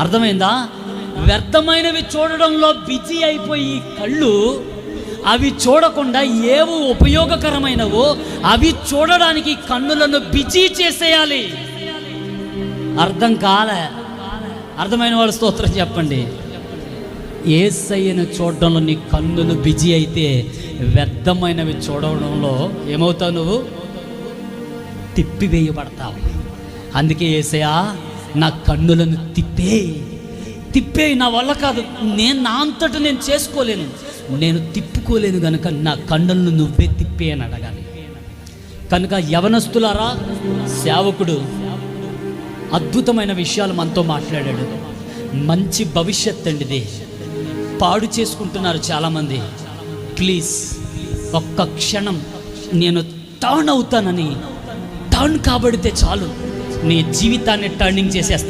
అర్థమైందా? వ్యర్థమైనవి చూడడంలో బిజీ అయిపోయి కళ్ళు అవి చూడకుండా ఏవో ఉపయోగకరమైనవో అవి చూడడానికి కన్నులను బిజీ చేసేయాలి. అర్థం కాలే? అర్థమైన వాళ్ళు స్తోత్రం చెప్పండి. యేసయ్యను చూడడంలో నీ కన్నులు బిజీ అయితే వ్యర్థమైనవి చూడడంలో ఏమవుతావు? నువ్వు తిప్పివేయబడతావు. అందుకే యేసయ్యా నా కన్నులను తిప్పే నా వల్ల కాదు, నా అంతటా నేను చేసుకోలేను, నేను తిప్పుకోలేను కనుక నా కన్నులను నువ్వే తిప్పే అని అడగాలి. కనుక యవనస్తులారా, సేవకుడు అద్భుతమైన విషయాలు మనతో మాట్లాడాడు. మంచి భవిష్యత్ అండి ఇది. పాడు చేసుకుంటున్నారు చాలామంది. ప్లీజ్ ఒక్క క్షణం నేను టర్న్ అవుతానని టర్న్ కాబడితే చాలు, నీ జీవితాన్ని టర్నింగ్ చేసేస్తాడు.